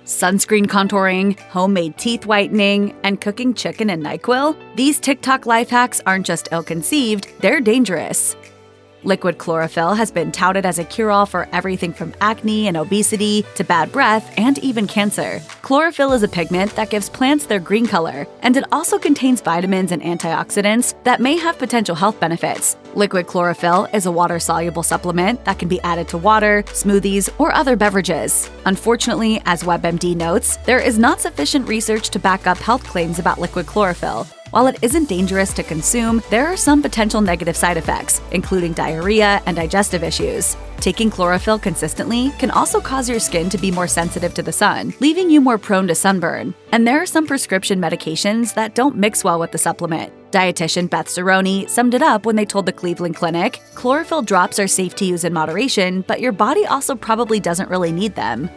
Sunscreen contouring, homemade teeth whitening, and cooking chicken in NyQuil? These TikTok life hacks aren't just ill-conceived, they're dangerous. Liquid chlorophyll has been touted as a cure-all for everything from acne and obesity to bad breath and even cancer. Chlorophyll is a pigment that gives plants their green color, and it also contains vitamins and antioxidants that may have potential health benefits. Liquid chlorophyll is a water-soluble supplement that can be added to water, smoothies, or other beverages. Unfortunately, as WebMD notes, there is not sufficient research to back up health claims about liquid chlorophyll. While it isn't dangerous to consume, there are some potential negative side effects, including diarrhea and digestive issues. Taking chlorophyll consistently can also cause your skin to be more sensitive to the sun, leaving you more prone to sunburn. And there are some prescription medications that don't mix well with the supplement. Dietitian Beth Cerrone summed it up when they told the Cleveland Clinic, "Chlorophyll drops are safe to use in moderation, but your body also probably doesn't really need them."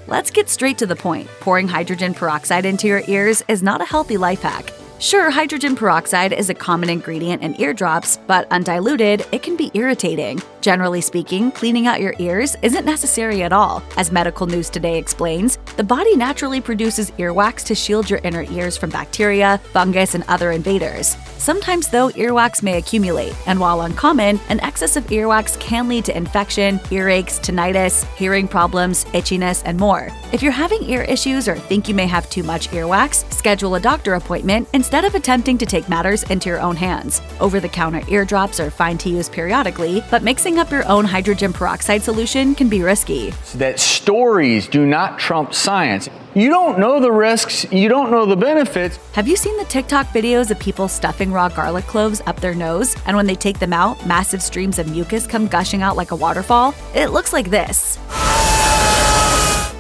Let's get straight to the point. Pouring hydrogen peroxide into your ears is not a healthy life hack. Sure, hydrogen peroxide is a common ingredient in eardrops, but undiluted, it can be irritating. Generally speaking, cleaning out your ears isn't necessary at all. As Medical News Today explains, the body naturally produces earwax to shield your inner ears from bacteria, fungus, and other invaders. Sometimes, though, earwax may accumulate, and while uncommon, an excess of earwax can lead to infection, earaches, tinnitus, hearing problems, itchiness, and more. If you're having ear issues or think you may have too much earwax, schedule a doctor appointment instead of attempting to take matters into your own hands. Over-the-counter eardrops are fine to use periodically, but mixing up your own hydrogen peroxide solution can be risky. That stories do not trump science. You don't know the risks, you don't know the benefits. Have you seen the TikTok videos of people stuffing raw garlic cloves up their nose, and when they take them out, massive streams of mucus come gushing out like a waterfall? It looks like this.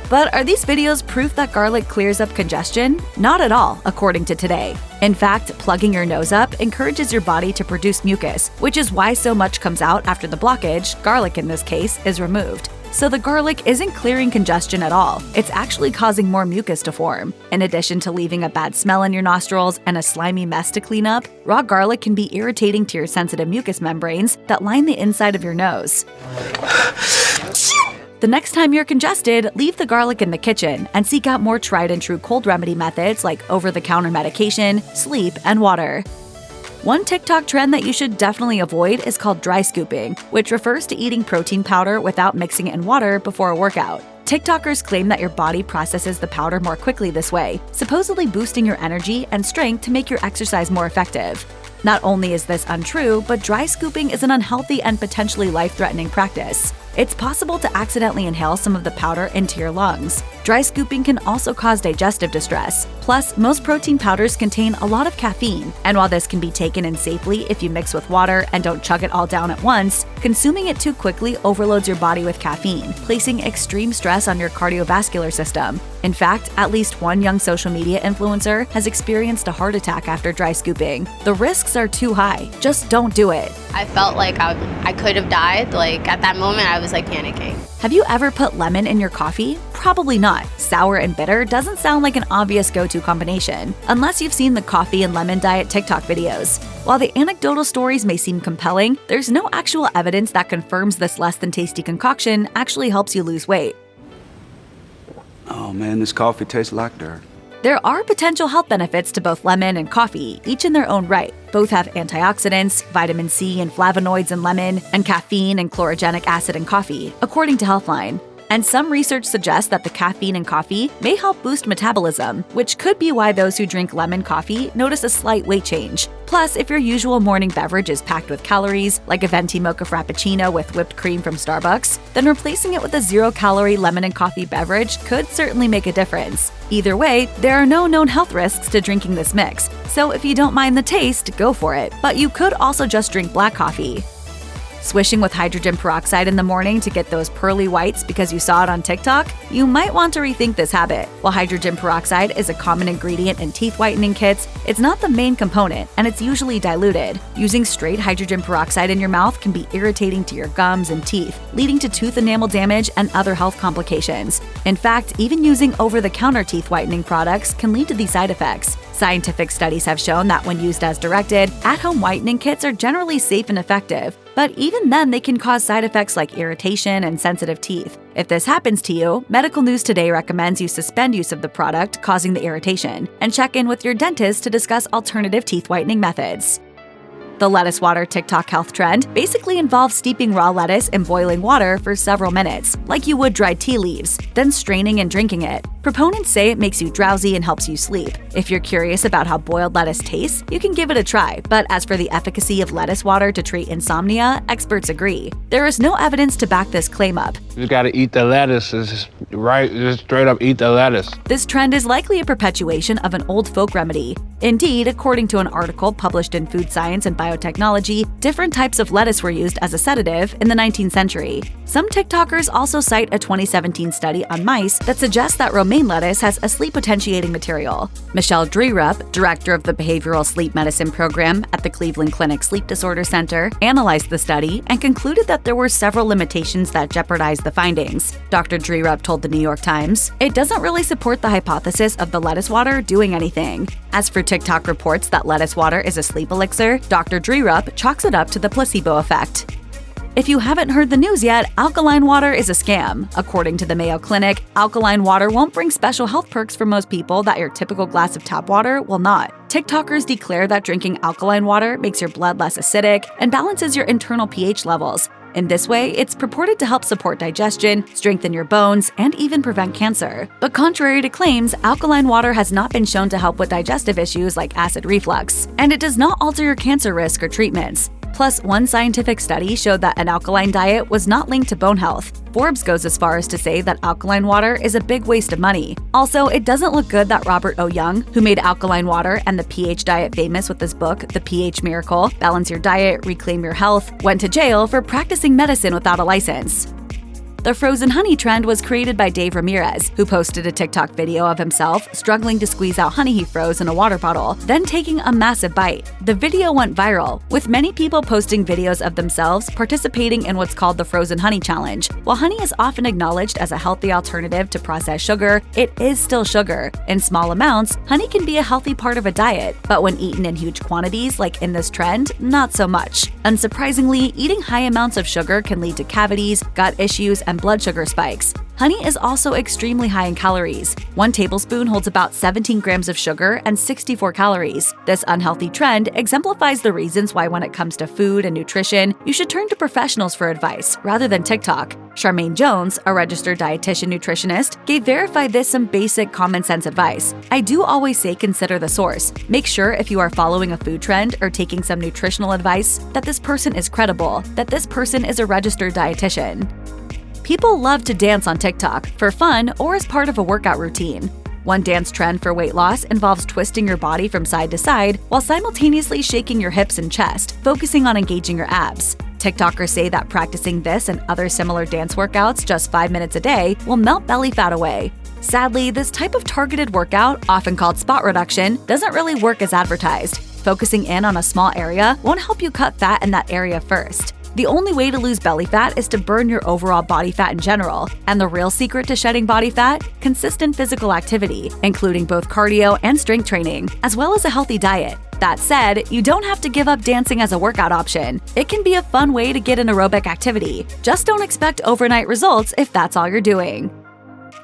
But are these videos proof that garlic clears up congestion? Not at all, according to Today. In fact, plugging your nose up encourages your body to produce mucus, which is why so much comes out after the blockage, garlic in this case, is removed. So the garlic isn't clearing congestion at all, it's actually causing more mucus to form. In addition to leaving a bad smell in your nostrils and a slimy mess to clean up, raw garlic can be irritating to your sensitive mucus membranes that line the inside of your nose. The next time you're congested, leave the garlic in the kitchen and seek out more tried and true cold remedy methods like over-the-counter medication, sleep, and water. One TikTok trend that you should definitely avoid is called dry scooping, which refers to eating protein powder without mixing it in water before a workout. TikTokers claim that your body processes the powder more quickly this way, supposedly boosting your energy and strength to make your exercise more effective. Not only is this untrue, but dry scooping is an unhealthy and potentially life-threatening practice. It's possible to accidentally inhale some of the powder into your lungs. Dry scooping can also cause digestive distress. Plus, most protein powders contain a lot of caffeine, and while this can be taken in safely if you mix with water and don't chug it all down at once, consuming it too quickly overloads your body with caffeine, placing extreme stress on your cardiovascular system. In fact, at least one young social media influencer has experienced a heart attack after dry scooping. The risks are too high. Just don't do it. I felt like I could have died. At that moment, I was panicking. Have you ever put lemon in your coffee? Probably not. Sour and bitter doesn't sound like an obvious go-to combination, unless you've seen the coffee and lemon diet TikTok videos. While the anecdotal stories may seem compelling, there's no actual evidence that confirms this less than tasty concoction actually helps you lose weight. Oh man, this coffee tastes like dirt. There are potential health benefits to both lemon and coffee, each in their own right. Both have antioxidants, vitamin C and flavonoids in lemon, and caffeine and chlorogenic acid in coffee, according to Healthline. And some research suggests that the caffeine in coffee may help boost metabolism, which could be why those who drink lemon coffee notice a slight weight change. Plus, if your usual morning beverage is packed with calories, like a venti mocha frappuccino with whipped cream from Starbucks, then replacing it with a zero-calorie lemon and coffee beverage could certainly make a difference. Either way, there are no known health risks to drinking this mix, so if you don't mind the taste, go for it. But you could also just drink black coffee. Swishing with hydrogen peroxide in the morning to get those pearly whites because you saw it on TikTok? You might want to rethink this habit. While hydrogen peroxide is a common ingredient in teeth whitening kits, it's not the main component, and it's usually diluted. Using straight hydrogen peroxide in your mouth can be irritating to your gums and teeth, leading to tooth enamel damage and other health complications. In fact, even using over-the-counter teeth whitening products can lead to these side effects. Scientific studies have shown that when used as directed, at-home whitening kits are generally safe and effective, but even then they can cause side effects like irritation and sensitive teeth. If this happens to you, Medical News Today recommends you suspend use of the product causing the irritation and check in with your dentist to discuss alternative teeth whitening methods. The lettuce water TikTok health trend basically involves steeping raw lettuce in boiling water for several minutes, like you would dried tea leaves, then straining and drinking it. Proponents say it makes you drowsy and helps you sleep. If you're curious about how boiled lettuce tastes, you can give it a try, but as for the efficacy of lettuce water to treat insomnia, experts agree. There is no evidence to back this claim up. You gotta eat the lettuce, just straight up eat the lettuce. This trend is likely a perpetuation of an old folk remedy. Indeed, according to an article published in Food Science and Biotechnology, different types of lettuce were used as a sedative in the 19th century. Some TikTokers also cite a 2017 study on mice that suggests that romaine lettuce has a sleep-potentiating material. Michelle Dreerup, director of the Behavioral Sleep Medicine Program at the Cleveland Clinic Sleep Disorder Center, analyzed the study and concluded that there were several limitations that jeopardized the findings. Dr. Dreerup told the New York Times, "It doesn't really support the hypothesis of the lettuce water doing anything." As for TikTok reports that lettuce water is a sleep elixir, Dr. Dreerup chalks it up to the placebo effect. If you haven't heard the news yet, alkaline water is a scam. According to the Mayo Clinic, alkaline water won't bring special health perks for most people that your typical glass of tap water will not. TikTokers declare that drinking alkaline water makes your blood less acidic and balances your internal pH levels. In this way, it's purported to help support digestion, strengthen your bones, and even prevent cancer. But contrary to claims, alkaline water has not been shown to help with digestive issues like acid reflux, and it does not alter your cancer risk or treatments. Plus, one scientific study showed that an alkaline diet was not linked to bone health. Forbes goes as far as to say that alkaline water is a big waste of money. Also, it doesn't look good that Robert O. Young, who made alkaline water and the pH diet famous with his book, The pH Miracle, Balance Your Diet, Reclaim Your Health, went to jail for practicing medicine without a license. The frozen honey trend was created by Dave Ramirez, who posted a TikTok video of himself struggling to squeeze out honey he froze in a water bottle, then taking a massive bite. The video went viral, with many people posting videos of themselves participating in what's called the Frozen Honey Challenge. While honey is often acknowledged as a healthy alternative to processed sugar, it is still sugar. In small amounts, honey can be a healthy part of a diet, but when eaten in huge quantities, like in this trend, not so much. Unsurprisingly, eating high amounts of sugar can lead to cavities, gut issues, and blood sugar spikes. Honey is also extremely high in calories. 1 tablespoon holds about 17 grams of sugar and 64 calories. This unhealthy trend exemplifies the reasons why when it comes to food and nutrition, you should turn to professionals for advice rather than TikTok. Charmaine Jones, a registered dietitian nutritionist, gave Verify This some basic common sense advice. "I do always say consider the source. Make sure if you are following a food trend or taking some nutritional advice that this person is credible, that this person is a registered dietitian." People love to dance on TikTok, for fun or as part of a workout routine. One dance trend for weight loss involves twisting your body from side to side while simultaneously shaking your hips and chest, focusing on engaging your abs. TikTokers say that practicing this and other similar dance workouts just 5 minutes a day will melt belly fat away. Sadly, this type of targeted workout, often called spot reduction, doesn't really work as advertised. Focusing in on a small area won't help you cut fat in that area first. The only way to lose belly fat is to burn your overall body fat in general, and the real secret to shedding body fat? Consistent physical activity, including both cardio and strength training, as well as a healthy diet. That said, you don't have to give up dancing as a workout option. It can be a fun way to get an aerobic activity. Just don't expect overnight results if that's all you're doing.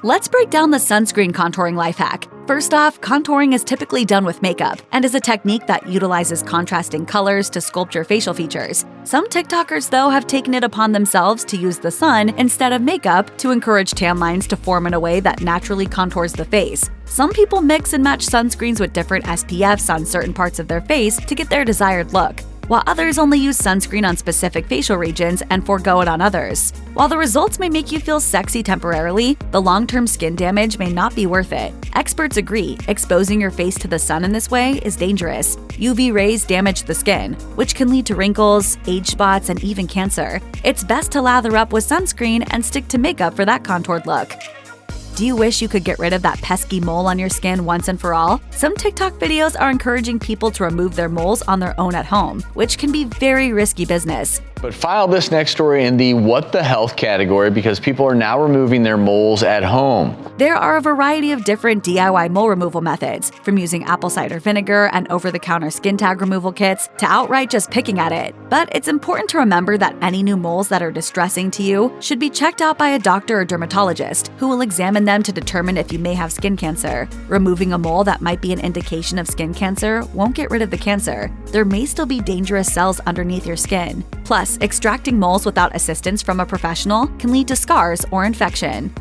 Let's break down the sunscreen contouring life hack. First off, contouring is typically done with makeup and is a technique that utilizes contrasting colors to sculpt your facial features. Some TikTokers, though, have taken it upon themselves to use the sun instead of makeup to encourage tan lines to form in a way that naturally contours the face. Some people mix and match sunscreens with different SPFs on certain parts of their face to get their desired look, while others only use sunscreen on specific facial regions and forego it on others. While the results may make you feel sexy temporarily, the long-term skin damage may not be worth it. Experts agree, exposing your face to the sun in this way is dangerous. UV rays damage the skin, which can lead to wrinkles, age spots, and even cancer. It's best to lather up with sunscreen and stick to makeup for that contoured look. Do you wish you could get rid of that pesky mole on your skin once and for all? Some TikTok videos are encouraging people to remove their moles on their own at home, which can be very risky business. But file this next story in the what the health category because people are now removing their moles at home. There are a variety of different DIY mole removal methods, from using apple cider vinegar and over-the-counter skin tag removal kits to outright just picking at it. But it's important to remember that any new moles that are distressing to you should be checked out by a doctor or dermatologist who will examine them to determine if you may have skin cancer. Removing a mole that might be an indication of skin cancer won't get rid of the cancer. There may still be dangerous cells underneath your skin. Plus, extracting moles without assistance from a professional can lead to scars or infection.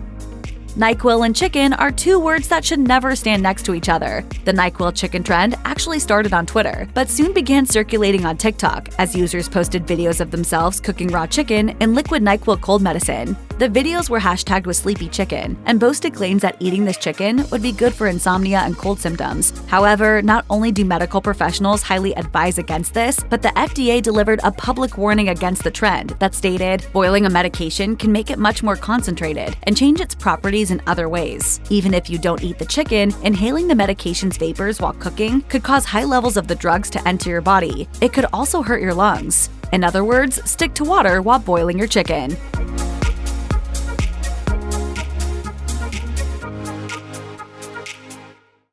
NyQuil and chicken are two words that should never stand next to each other. The NyQuil chicken trend actually started on Twitter, but soon began circulating on TikTok as users posted videos of themselves cooking raw chicken in liquid NyQuil cold medicine. The videos were hashtagged with sleepy chicken and boasted claims that eating this chicken would be good for insomnia and cold symptoms. However, not only do medical professionals highly advise against this, but the FDA delivered a public warning against the trend that stated, boiling a medication can make it much more concentrated and change its properties in other ways. Even if you don't eat the chicken, inhaling the medication's vapors while cooking could cause high levels of the drugs to enter your body. It could also hurt your lungs. In other words, stick to water while boiling your chicken.